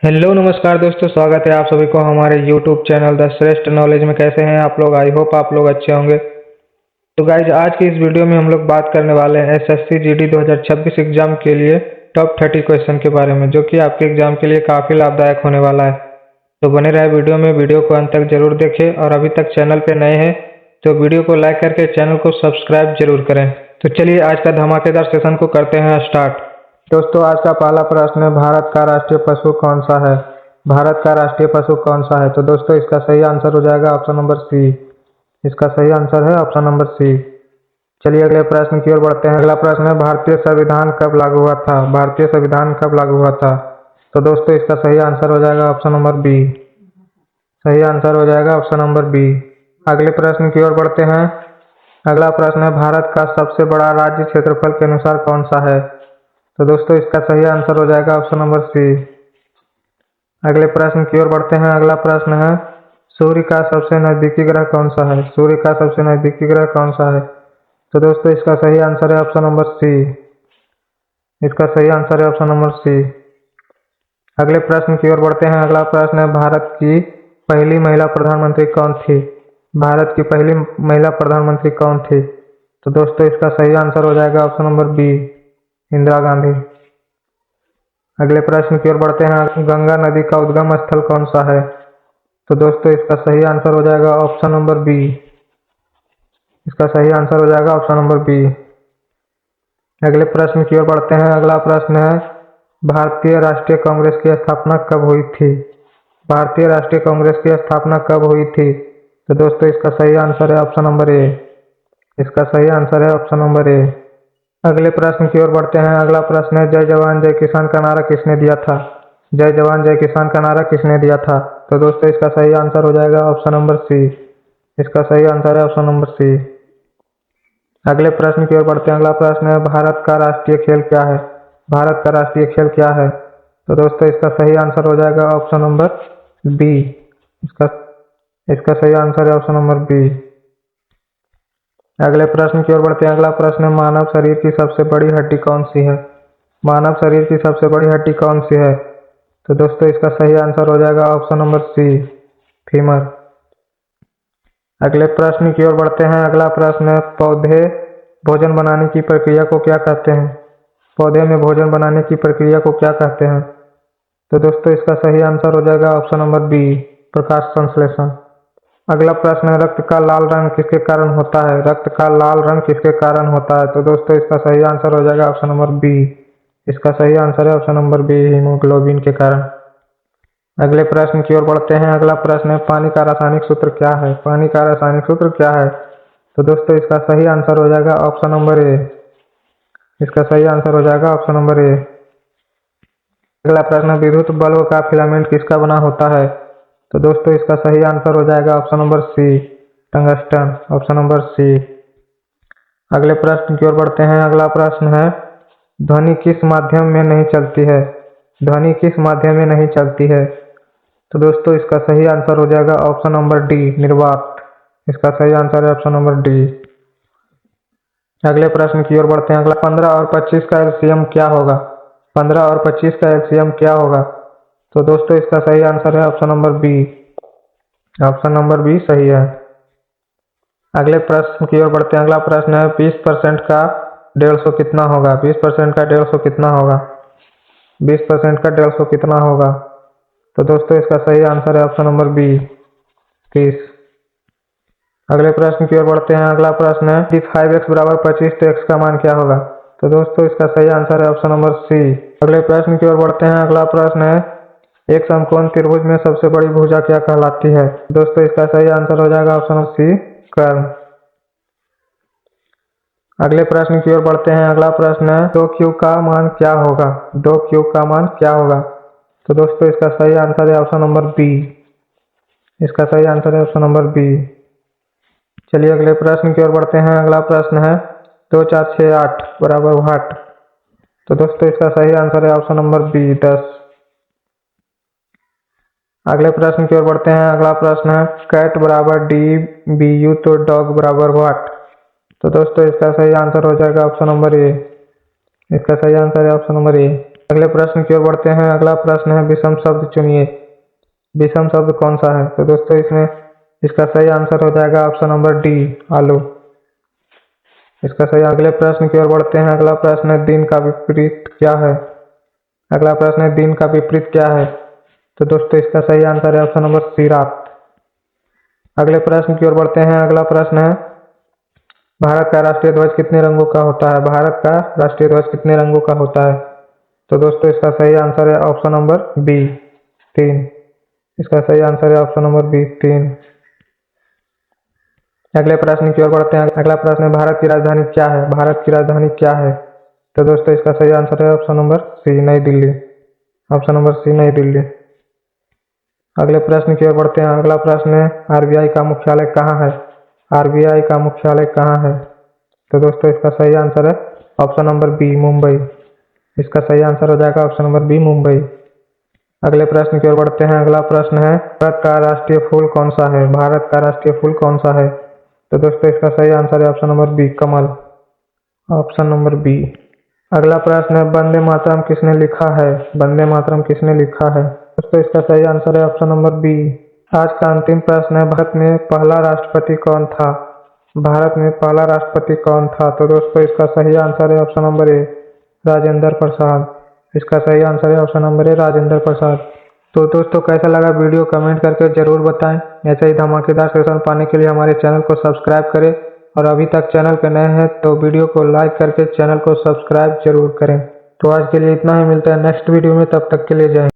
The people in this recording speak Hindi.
हेलो नमस्कार दोस्तों, स्वागत है आप सभी को हमारे यूट्यूब चैनल द श्रेष्ठ नॉलेज में। कैसे हैं आप लोग? आई होप आप लोग अच्छे होंगे। तो गाइज, आज की इस वीडियो में हम लोग बात करने वाले हैं एसएससी जीडी 2026 एग्जाम के लिए टॉप 30 क्वेश्चन के बारे में, जो कि आपके एग्जाम के लिए काफ़ी लाभदायक होने वाला है। तो बने रहे वीडियो में, वीडियो को अंत तक जरूर देखें और अभी तक चैनल पर नए हैं तो वीडियो को लाइक करके चैनल को सब्सक्राइब जरूर करें। तो चलिए आज का धमाकेदार सेशन को करते हैं स्टार्ट। दोस्तों, आज का पहला प्रश्न है, भारत का राष्ट्रीय पशु कौन सा है? भारत का राष्ट्रीय पशु कौन सा है? तो दोस्तों, इसका सही आंसर हो जाएगा ऑप्शन नंबर सी। इसका सही आंसर है ऑप्शन नंबर सी। चलिए अगले प्रश्न की ओर बढ़ते हैं। अगला प्रश्न है, भारतीय संविधान कब लागू हुआ था? भारतीय संविधान कब लागू हुआ था? तो दोस्तों, इसका सही आंसर हो जाएगा ऑप्शन नंबर बी। सही आंसर हो जाएगा ऑप्शन नंबर बी। अगले प्रश्न की ओर बढ़ते हैं। अगला प्रश्न है, भारत का सबसे बड़ा राज्य क्षेत्रफल के अनुसार कौन सा है? तो दोस्तों, इसका सही आंसर हो जाएगा ऑप्शन नंबर सी। अगले प्रश्न की ओर बढ़ते हैं। अगला प्रश्न है, सूर्य का सबसे नजदीकी ग्रह कौन सा है? सूर्य का सबसे नजदीकी ग्रह कौन सा है? तो दोस्तों, इसका सही आंसर है ऑप्शन नंबर सी। इसका सही आंसर है ऑप्शन नंबर सी। अगले प्रश्न की ओर बढ़ते हैं। अगला प्रश्न है, भारत की पहली महिला प्रधानमंत्री कौन थी? भारत की पहली महिला प्रधानमंत्री कौन थी? तो दोस्तों, इसका सही आंसर हो जाएगा option number B, Indira Gandhi. अगले प्रश्न की ओर बढ़ते हैं। गंगा नदी का उद्गम स्थल कौन सा है? तो दोस्तों, इसका सही आंसर हो जाएगा ऑप्शन नंबर बी। इसका सही आंसर हो जाएगा ऑप्शन नंबर बी। अगले प्रश्न की ओर बढ़ते हैं। अगला प्रश्न है, भारतीय राष्ट्रीय कांग्रेस की स्थापना कब हुई थी? भारतीय राष्ट्रीय कांग्रेस की स्थापना कब हुई थी? तो दोस्तों, इसका सही आंसर है ऑप्शन नंबर ए। इसका सही आंसर है ऑप्शन नंबर ए। अगले प्रश्न की ओर बढ़ते हैं। अगला प्रश्न है, जय जवान जय किसान का नारा किसने दिया था? जय जवान जय किसान का नारा किसने दिया था? तो दोस्तों, इसका सही आंसर हो जाएगा ऑप्शन नंबर सी। इसका सही आंसर है ऑप्शन नंबर सी। अगले प्रश्न की ओर बढ़ते हैं। अगला प्रश्न है, भारत का राष्ट्रीय खेल क्या है? भारत का राष्ट्रीय खेल क्या है? तो दोस्तों, इसका सही आंसर हो जाएगा ऑप्शन नंबर बी। इसका इसका सही आंसर है ऑप्शन नंबर बी। अगले प्रश्न की ओर बढ़ते हैं। अगला प्रश्न है, मानव शरीर की सबसे बड़ी हड्डी कौन सी है? मानव शरीर की सबसे बड़ी हड्डी कौन सी है? तो दोस्तों, इसका सही आंसर हो जाएगा ऑप्शन नंबर सी, फीमर। अगले प्रश्न की ओर बढ़ते हैं। अगला प्रश्न है, पौधे भोजन बनाने की प्रक्रिया को क्या कहते हैं? पौधे में भोजन बनाने की प्रक्रिया को क्या कहते हैं? तो दोस्तों, इसका सही आंसर हो जाएगा ऑप्शन नंबर बी, प्रकाश संश्लेषण। अगला प्रश्न है, रक्त का लाल रंग किसके कारण होता है? रक्त का लाल रंग किसके कारण होता है? तो दोस्तों, इसका सही आंसर हो जाएगा ऑप्शन नंबर बी। इसका सही आंसर है ऑप्शन नंबर बी, हीमोग्लोबिन के कारण। अगले प्रश्न की ओर बढ़ते हैं। अगला प्रश्न है, पानी का रासायनिक सूत्र क्या है? पानी का रासायनिक सूत्र क्या है? तो दोस्तों, इसका सही आंसर हो जाएगा ऑप्शन नंबर ए। इसका सही आंसर हो जाएगा ऑप्शन नंबर ए। अगला प्रश्न, विद्युत बल्ब का फिलामेंट किसका बना होता है? तो दोस्तों, इसका सही आंसर हो जाएगा option number C, tungsten. Option number C. अगले प्रश्न की ओर बढ़ते हैं। अगला प्रश्न है, ध्वनि किस माध्यम में नहीं चलती है? ध्वनि किस माध्यम में नहीं चलती है? तो दोस्तों, इसका सही आंसर हो जाएगा ऑप्शन नंबर डी, निर्वात। इसका सही आंसर है ऑप्शन नंबर डी। अगले प्रश्न की ओर बढ़ते हैं। अगला, 15 और 25 का एलसीएम क्या होगा? 15 और 25 का एलसीएम क्या होगा? तो दोस्तों, इसका सही आंसर है option number B. Option number B सही है। अगले प्रश्न की ओर बढ़ते हैं। अगला प्रश्न है, 20% का 150 कितना होगा? 20% का 150 कितना होगा? 20% का 150 कितना होगा? तो दोस्तों, इसका सही आंसर है ऑप्शन नंबर बी, 30। अगले प्रश्न की ओर बढ़ते हैं। अगला प्रश्न है, यदि 5x बराबर 25 तो x का मान क्या होगा? तो दोस्तों, इसका सही आंसर है ऑप्शन नंबर सी। अगले प्रश्न की ओर बढ़ते हैं। अगला प्रश्न है, एक समकोण त्रिभुज में सबसे बड़ी भुजा क्या कहलाती है? दोस्तों, इसका सही आंसर हो जाएगा ऑप्शन नंबर सी, कर्ण। अगले प्रश्न की ओर बढ़ते हैं। अगला प्रश्न है, 2q का मान क्या होगा? 2q का मान क्या होगा? तो दोस्तों, इसका सही आंसर है ऑप्शन नंबर बी। इसका सही आंसर है ऑप्शन नंबर बी। चलिए अगले प्रश्न की ओर बढ़ते हैं। अगला प्रश्न है, 2 4 6 8 बराबर वाट? तो दोस्तों, इसका सही आंसर है ऑप्शन नंबर बी, 10। अगले प्रश्न की ओर बढ़ते हैं। अगला प्रश्न है, कैट बराबर डी बी यू तो डॉग बराबर वाट? तो दोस्तों, इसका सही आंसर हो जाएगा ऑप्शन नंबर ए। इसका सही आंसर है ऑप्शन नंबर ए। अगले प्रश्न की ओर बढ़ते हैं। अगला प्रश्न है विषम शब्द चुनिए। विषम शब्द कौन सा है? तो दोस्तों इसमें इसका सही आंसर हो जाएगा ऑप्शन नंबर डी, आलू। इसका सही। अगले प्रश्न की ओर बढ़ते हैं। अगला प्रश्न है दिन का विपरीत क्या है? अगला प्रश्न है दिन का विपरीत क्या है? तो दोस्तों इसका सही आंसर है ऑप्शन नंबर सी, रात। अगले प्रश्न की ओर बढ़ते हैं। अगला प्रश्न है भारत का राष्ट्रीय ध्वज कितने रंगों का होता है? भारत का राष्ट्रीय ध्वज कितने रंगों का होता है? तो दोस्तों इसका सही आंसर है ऑप्शन नंबर बी, 3। इसका सही आंसर है ऑप्शन नंबर बी, 3। अगले प्रश्न की ओर बढ़ते हैं। अगला प्रश्न है भारत की राजधानी क्या है? भारत की राजधानी क्या है? तो दोस्तों इसका सही आंसर है ऑप्शन नंबर सी, नई दिल्ली। ऑप्शन नंबर सी, नई दिल्ली। अगले प्रश्न की ओर बढ़ते हैं। अगला प्रश्न है आरबीआई का मुख्यालय कहाँ है? आरबीआई का मुख्यालय कहाँ है? तो दोस्तों इसका सही आंसर है ऑप्शन नंबर बी, मुंबई। इसका सही आंसर हो जाएगा ऑप्शन नंबर बी, मुंबई। अगले प्रश्न की ओर बढ़ते हैं। अगला प्रश्न है भारत का राष्ट्रीय फूल कौन सा है? भारत का राष्ट्रीय फूल कौन सा है? तो दोस्तों इसका सही आंसर है option number B, Kamal. Option number B. अगला प्रश्न है वंदे मातरम किसने लिखा है? वंदे मातरम किसने लिखा है? दोस्तों इसका सही आंसर है ऑप्शन नंबर बी। आज का अंतिम प्रश्न है भारत में पहला राष्ट्रपति कौन था? भारत में पहला राष्ट्रपति कौन था? तो दोस्तों इसका सही आंसर है option number A, Rajendra Prasad. इसका सही आंसर है option number A, Rajendra Prasad. तो दोस्तों कैसा लगा वीडियो कमेंट करके जरूर बताएं। ऐसे ही धमाकेदार सेशन पाने के लिए हमारे चैनल को सब्सक्राइब करें और अभी तक चैनल पे नए हैं तो वीडियो को लाइक करके चैनल को सब्सक्राइब जरूर करें। तो आज के लिए इतना ही, मिलता है नेक्स्ट वीडियो में, तब तक के लिए जय हिंद।